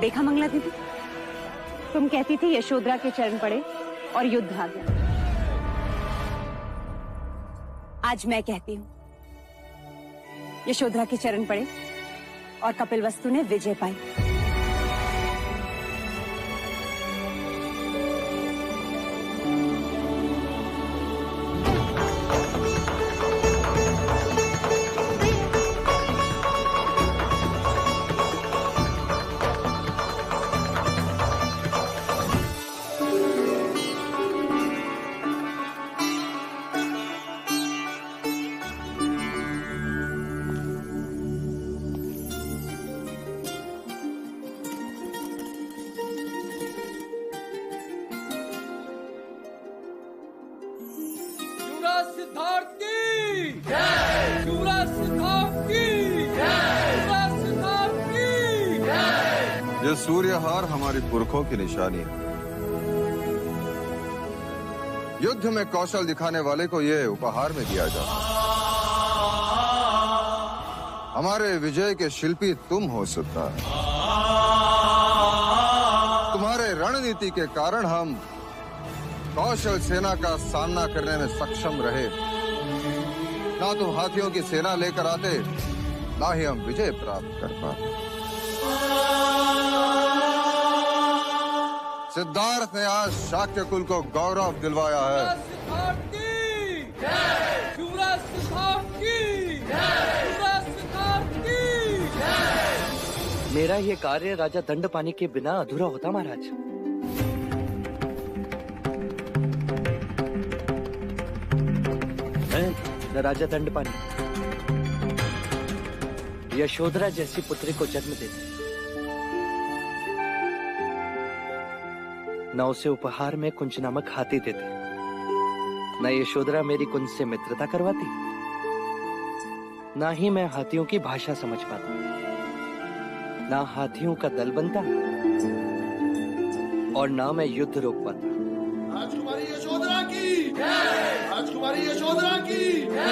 देखा मंगला दीदी, तुम कहती थी यशोधरा के चरण पड़े और युद्ध आ गया। आज मैं कहती हूं यशोधरा के चरण पड़े और कपिलवस्तु ने विजय पाई। ये सूर्यहार हमारी पुरखों की निशानी है। युद्ध में कौशल दिखाने वाले को ये उपहार में दिया जाता है। हमारे विजय के शिल्पी तुम हो सकता है। तुम्हारे रणनीति के कारण हम कौशल सेना का सामना करने में सक्षम रहे। ना तुम हाथियों की सेना लेकर आते, ना ही हम विजय प्राप्त कर पाते। सिद्धार्थ ने आज शाक्य कुल को गौरव दिलवाया है। मेरा ये कार्य राजा दंडपानी के बिना अधूरा होता महाराज। मैं राजा दंडपानी यशोधरा जैसी पुत्री को जन्म देते, न उसे उपहार में कुंज नामक हाथी देते, न यशोधरा मेरी कुंज से मित्रता करवाती, ना ही मैं हाथियों की भाषा समझ पाता, ना हाथियों का दल बनता, और ना मैं युद्ध रोक पाता। राजकुमारी यशोधरा की जय! राजकुमारी यशोधरा की जय!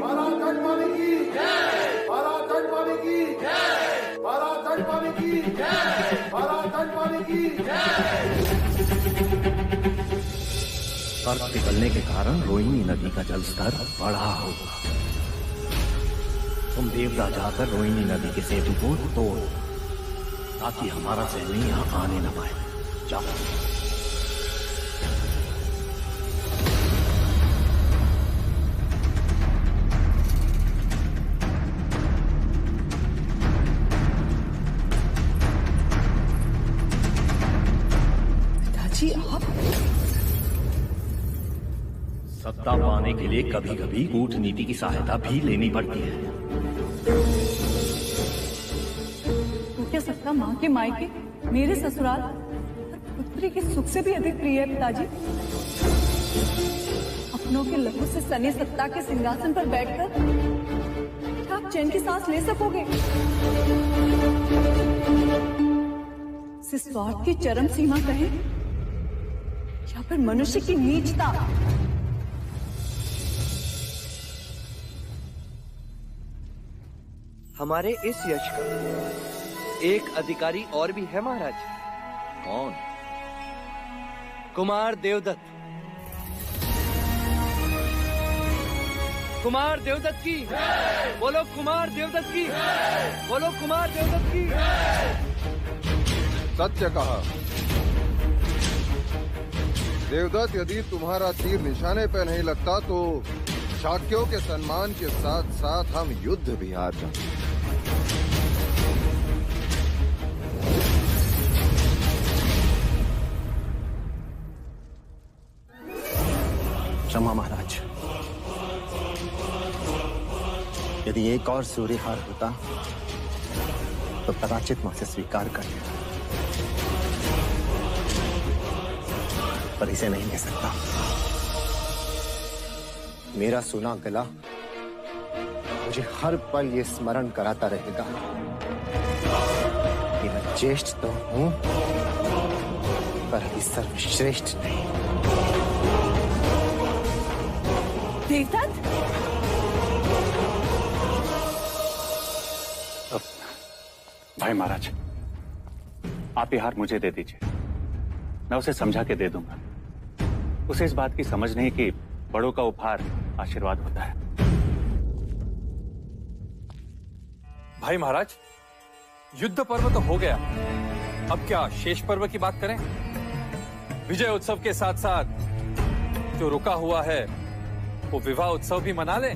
महाराज दंडपानी की जय! महाराज दंडपानी की जय! महाराज दंडपानी की जय! महाराज दंडपानी की जय! बर्फ पिघलने के कारण रोहिणी नदी का जलस्तर बढ़ा होगा। तुम देवता जाकर रोहिणी नदी के सेतु को तोड़, ताकि हमारा सैन्य यहाँ आने न पाए। जाओ। पिताजी आप? सत्ता पाने के लिए कभी कभी कूटनीति की सहायता भी लेनी पड़ती है। तो क्या सत्ता माँ के मायके, मेरे ससुराल, पुत्री के सुख से भी अधिक प्रिय है पिताजी? अपनों के लहू से सने सत्ता के सिंहासन पर बैठकर क्या आप चैन की सांस ले सकोगे? स्वार्थ की चरम सीमा कहें या फिर मनुष्य की नीचता? हमारे इस यश का एक अधिकारी और भी है महाराज। कौन? कुमार देवदत्त। कुमार देवदत्त की बोलो, कुमार देवदत्त की बोलो, कुमार देवदत्त की। सत्य कहा देवदत्त। यदि तुम्हारा तीर निशाने पे नहीं लगता तो शाक्यों के सम्मान के साथ साथ हम युद्ध भी हार जाते। क्षमा महाराज, यदि एक और सूर्यहार होता तो कदाचित मैं उसे स्वीकार कर लेता, पर इसे नहीं ले सकता। मेरा सुना गला मुझे हर पल ये स्मरण कराता रहेगा कि मैं ज्येष्ठ तो हूं, पर अभी सर्वश्रेष्ठ नहीं। देवदत्त, भाई महाराज, आप ये हार मुझे दे दीजिए, मैं उसे समझा के दे दूंगा। उसे इस बात की समझ नहीं कि बड़ों का उपहार आशीर्वाद होता है। भाई महाराज, युद्ध पर्व तो हो गया, अब क्या शेष पर्व की बात करें? विजय उत्सव के साथ साथ जो रुका हुआ है वो विवाह उत्सव भी मना लें।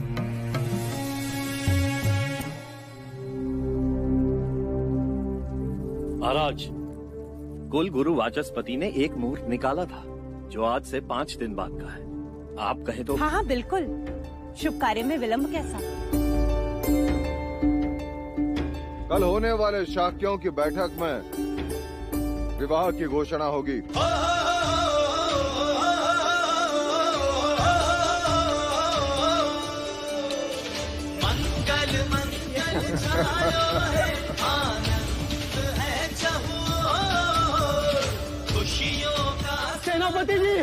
महाराज, कुल गुरु वाचस्पति ने एक मुहूर्त निकाला था जो आज से 5 दिन बाद का है। आप कहें तो। हाँ हाँ बिल्कुल, शुभ कार्य में विलंब कैसा। कल होने वाले शाक्यों की बैठक में विवाह की घोषणा होगी। मंगल मंगल छायो है, आनंद है खुशियों का। सेनापति जी,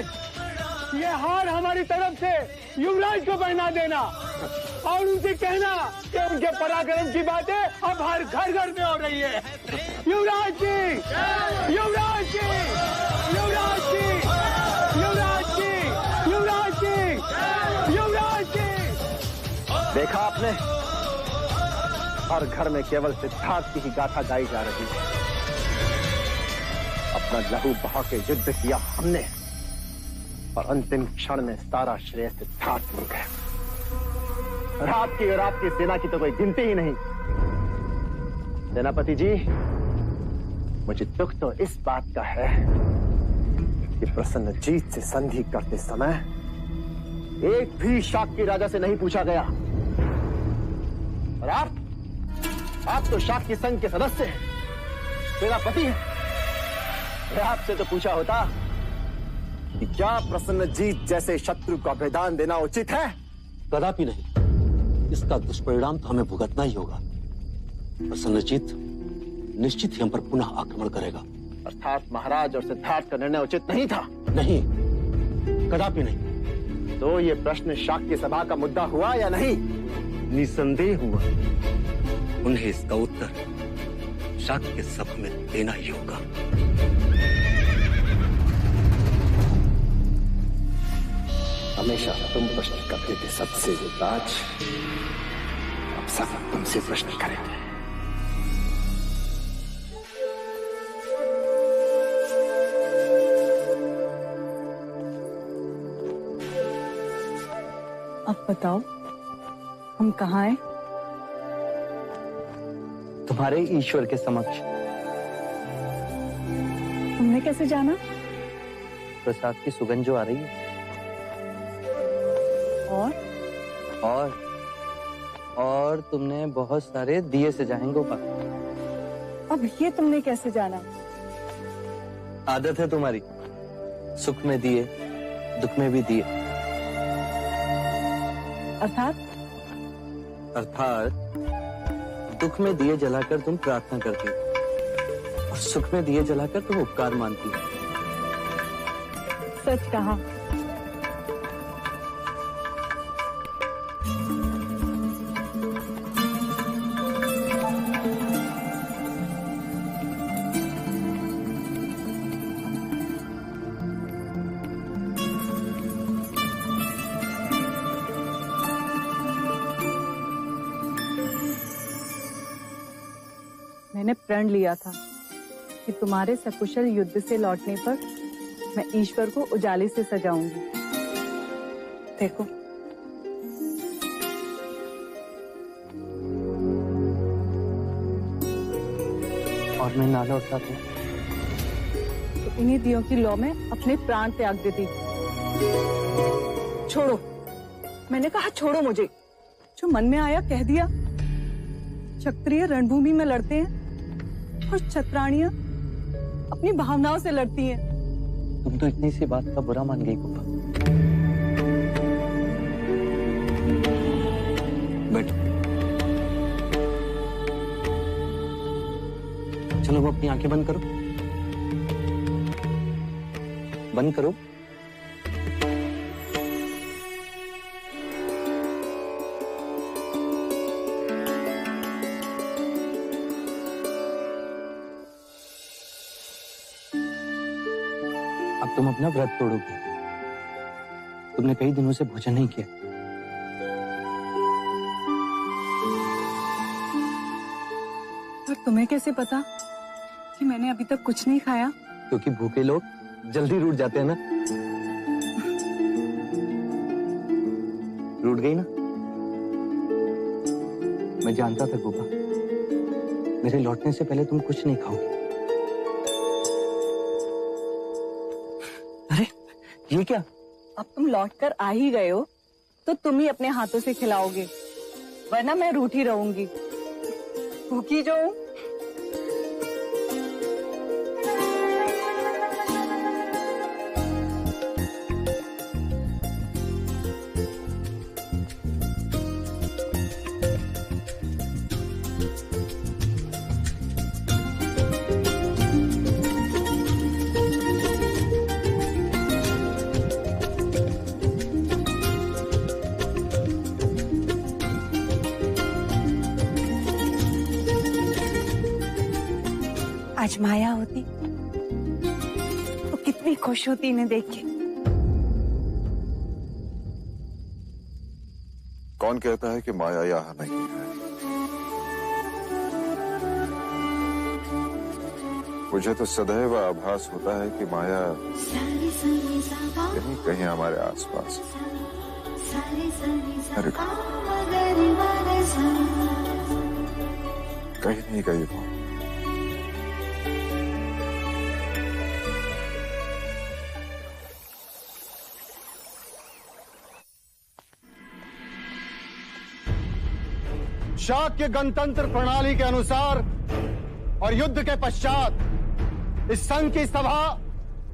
ये हार हमारी तरफ से युवराज को पहना देना और उनसे कहना कि उनके पराक्रम की बातें अब हर घर घर में हो रही है। युवराज जी, युवराज जी, युवराज जी, युवराज जी, युवराज जी, युवराज जी। देखा आपने, हर घर में केवल सिद्धार्थ की ही गाथा गाई जा रही है। अपना लहू बहा के युद्ध किया हमने और अंतिम क्षण में सारा श्रेय सिद्धार्थ मिल गया। रात की और आपकी सेना की तो कोई गिनती ही नहीं। सेनापति जी, मुझे दुख तो इस बात का है कि प्रसन्नजीत से संधि करते समय एक भी शाक्य राजा से नहीं पूछा गया। और आप तो शाक्य संघ के सदस्य हैं, सेनापति हैं। आपसे तो पूछा होता कि क्या प्रसन्नजीत जैसे शत्रु का बलिदान देना उचित है? कदापि नहीं। इसका दुष्परिणाम तो हमें भुगतना ही होगा। प्रसन्नजीत निश्चित ही हम पर पुनः आक्रमण करेगा। अर्थात महाराज और सिद्धार्थ का निर्णय उचित नहीं था? नहीं, कदापि नहीं। तो ये प्रश्न शाक्य सभा का मुद्दा हुआ या नहीं? निसंदेह हुआ। उन्हें इसका उत्तर शाक्य सभा में देना ही होगा। हमेशा तुम प्रश्न करते थे सबसे युवराज, अब सब तुमसे प्रश्न करेंगे। अब बताओ, हम कहाँ हैं? तुम्हारे ईश्वर के समक्ष। तुमने कैसे जाना? प्रसाद की सुगंध जो आ रही है। और तुमने बहुत सारे दिए सजाएं गोपाल। अब ये तुमने कैसे जाना? आदत है तुम्हारी, सुख में दिए, दुख में भी दिए। अर्थात दुख में दिए जलाकर तुम प्रार्थना करती हो और सुख में दिए जलाकर तुम उपकार मानती हो। सच कहा। मैंने प्रण लिया था कि तुम्हारे सकुशल युद्ध से लौटने पर मैं ईश्वर को उजाले से सजाऊंगी। देखो, और मैं ना लौटता तो इन्हीं दियों की लौ में अपने प्राण त्याग देती। छोड़ो, मैंने कहा छोड़ो मुझे। जो मन में आया कह दिया। क्षत्रिय रणभूमि में लड़ते हैं और छत्राणियां अपनी भावनाओं से लड़ती हैं। तुम तो इतनी सी बात का बुरा मान गई गोपा। बैठो, चलो वो अपनी आंखें बंद करो। बंद करो। अब तुम अपना व्रत तोड़ोगी। तुमने कई दिनों से भोजन नहीं किया। और तुम्हें कैसे पता कि मैंने अभी तक कुछ नहीं खाया? क्योंकि भूखे लोग जल्दी रूठ जाते हैं ना। रूठ गई ना? मैं जानता था गोपा, मेरे लौटने से पहले तुम कुछ नहीं खाओगे। अरे ये क्या? अब तुम लौटकर आ ही गए हो तो तुम ही अपने हाथों से खिलाओगे, वरना मैं रूठी रहूंगी। भूखी जो हूं। आज माया होती तो कितनी खुश होती इन्हें देख के। कौन कहता है कि माया यहाँ नहीं है? मुझे तो सदैव आभास होता है कि माया कहीं कहीं हमारे आसपास है। कहीं नहीं गई वो। शाक्य गणतंत्र प्रणाली के अनुसार और युद्ध के पश्चात इस संघ की सभा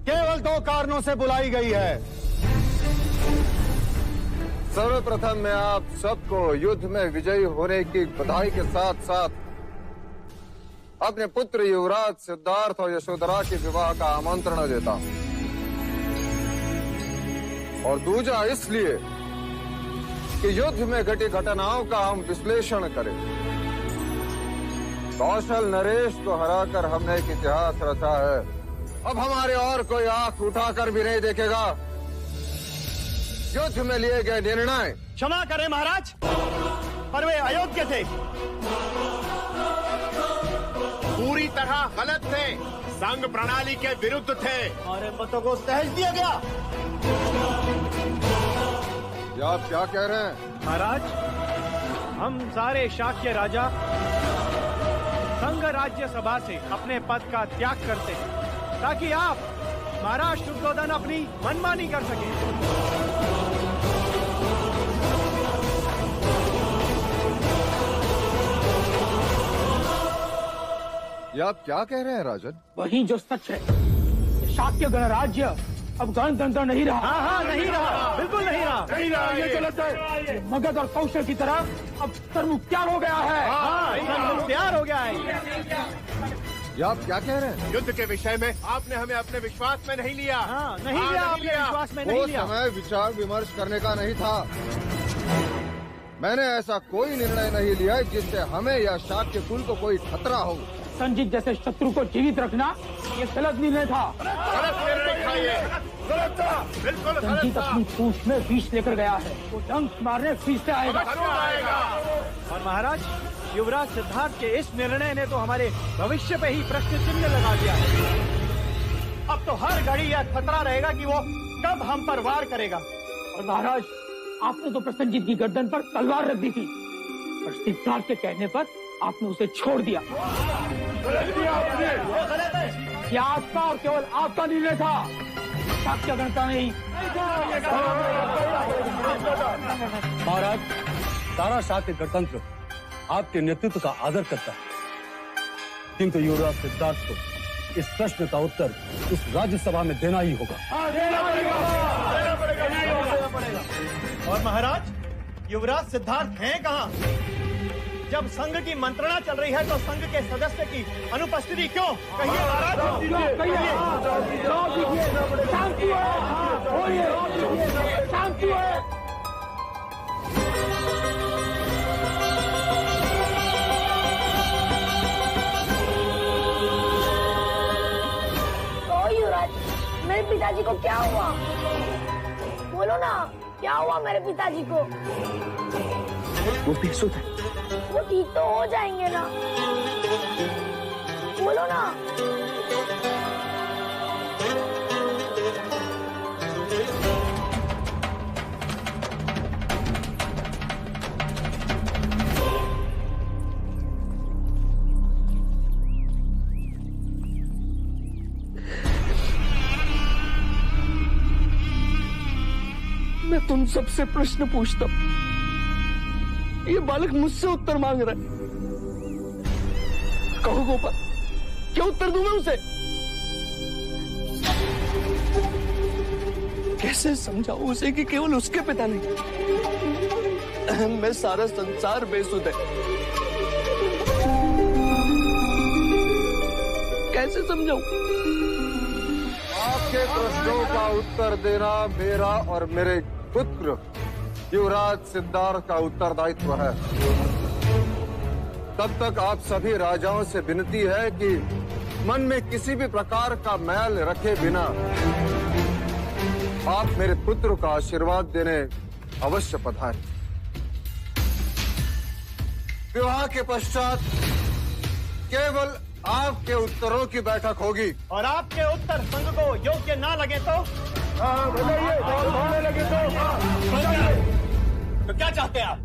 केवल 2 कारणों से बुलाई गई है। सर्वप्रथम मैं आप सबको युद्ध में विजयी होने की बधाई के साथ साथ अपने पुत्र युवराज सिद्धार्थ और यशोधरा के विवाह का आमंत्रण देता हूं, और दूजा इसलिए कि युद्ध में घटी घटनाओं का हम विश्लेषण करें। कौशल नरेश को हराकर हमने एक इतिहास रचा है। अब हमारे और कोई आंख उठाकर भी नहीं देखेगा। युद्ध में लिए गए निर्णय क्षमा करें महाराज, पर वे अयोग्य थे, पूरी तरह गलत थे, संघ प्रणाली के विरुद्ध थे। हमारे मतों को सहज दिया गया। ये आप क्या कह रहे हैं? महाराज, हम सारे शाक्य राजा संघ राज्य सभा से अपने पद का त्याग करते हैं ताकि आप महाराज शुद्धोधन अपनी मनमानी कर सकें। ये आप क्या कह रहे हैं राजन? वही जो सच है। शाक्य गणराज्य अब गणतंत्र नहीं रहा। हाँ, नहीं रहा, बिल्कुल नहीं रहा। नहीं रहा, ये गलत है। मगध और कौशल की तरह अब सर्वमुख्तार हो गया है। सर्वमुख्तार हो गया है। ये आप क्या कह रहे हैं? युद्ध के विषय में आपने हमें अपने विश्वास में नहीं लिया। नहीं लिया, अपने विश्वास में नहीं लिया। वो समय विचार विमर्श करने का नहीं था। मैंने ऐसा कोई निर्णय नहीं लिया जिससे हमें या शाक्य कुल को कोई खतरा हो। संजीत जैसे शत्रु को जीवित रखना ये गलत निर्णय था। गलत निर्णय था ये। गलत था, बिल्कुल गलत था। संजीत अपनी पूंछ में विष लेकर गया है। वो डंक मारने फिर से आएगा। और महाराज, युवराज सिद्धार्थ के इस निर्णय ने तो हमारे भविष्य पे ही प्रश्न चिन्ह लगा दिया है। अब तो हर घड़ी यह खतरा रहेगा कि वो कब हम पर वार करेगा। और महाराज, आपने तो प्रसन्नजीत की गर्दन पर तलवार रख दी थी, पर सिद्धार्थ के कहने पर आपने उसे छोड़ दिया। ये आपका और केवल आपका निर्णय था, शाक्य गणता नहीं। महाराज, सारा शाक्य गणतंत्र आपके नेतृत्व का आदर करता है, किंतु युवराज सिद्धार्थ को इस प्रश्न का उत्तर इस राज्यसभा में देना ही होगा। और महाराज, युवराज सिद्धार्थ हैं कहाँ? जब संघ की मंत्रणा चल रही है तो संघ के सदस्य की अनुपस्थिति क्यों? कहिए महाराज। शांति है। युवराज, मेरे पिता पिताजी को क्या हुआ? बोलो ना, क्या हुआ मेरे पिताजी को? वो बेसुध है। वो ठीक तो हो जाएंगे ना? बोलो ना। मैं तुम सबसे प्रश्न पूछता हूं, ये बालक मुझसे उत्तर मांग रहा है। कहो गोपाल, क्या उत्तर दूं मैं उसे? कैसे समझाऊं उसे कि केवल उसके पिता नहीं, मैं सारा संसार बेसुध है। कैसे समझाऊं? आपके प्रश्नों का उत्तर देना मेरा और मेरे पुत्र युवराज सिद्धार्थ का उत्तरदायित्व है। तब तक आप सभी राजाओं से विनती है कि मन में किसी भी प्रकार का मैल रखे बिना आप मेरे पुत्र का आशीर्वाद देने अवश्य पधारें। विवाह के पश्चात केवल आपके उत्तरों की बैठक होगी। और आपके उत्तर संघ को योग्य ना लगे तो? तो क्या चाहते हैं आप?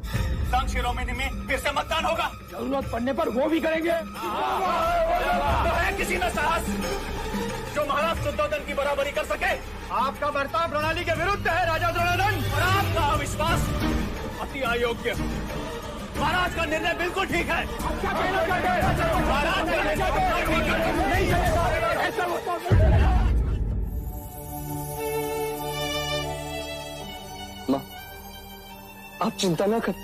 संघ शिरोमणि में फिर से मतदान होगा? जरूरत पड़ने पर वो भी करेंगे। तो है किसी में साहस जो महाराज शुद्धोधन की बराबरी कर सके? आपका बर्ताव प्रणाली के विरुद्ध है राजा द्रोणादन। और आपका अविश्वास अति अयोग्य। महाराज का निर्णय बिल्कुल ठीक है। महाराज का निर्णय ठीक है। मां, आप चिंता ना करें।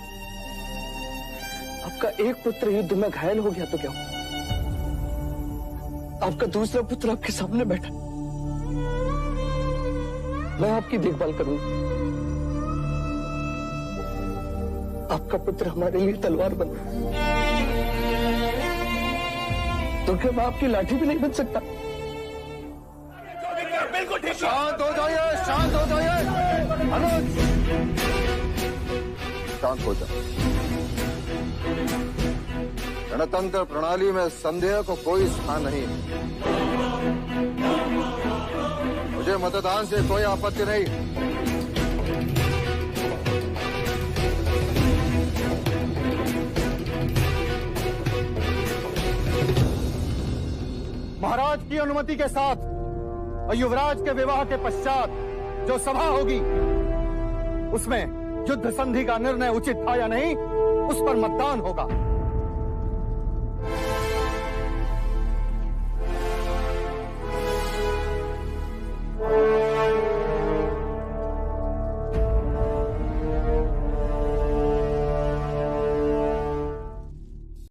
आपका एक पुत्र युद्ध में घायल हो गया तो क्या हुआ? आपका दूसरा पुत्र आपके सामने बैठा। मैं आपकी देखभाल करूंगा। आपका पुत्र हमारे लिए तलवार बना, तो क्या मैं आपकी लाठी भी नहीं बन सकता? बिल्कुल ठीक। शांत हो जाइए, शांत हो जाइए। अनुज, शांत हो जाए। गणतंत्र प्रणाली में संदेह को कोई स्थान नहीं। मुझे मतदान से कोई आपत्ति नहीं। महाराज की अनुमति के साथ और युवराज के विवाह के पश्चात जो सभा होगी उसमें युद्ध संधि का निर्णय उचित था या नहीं, उस पर मतदान होगा।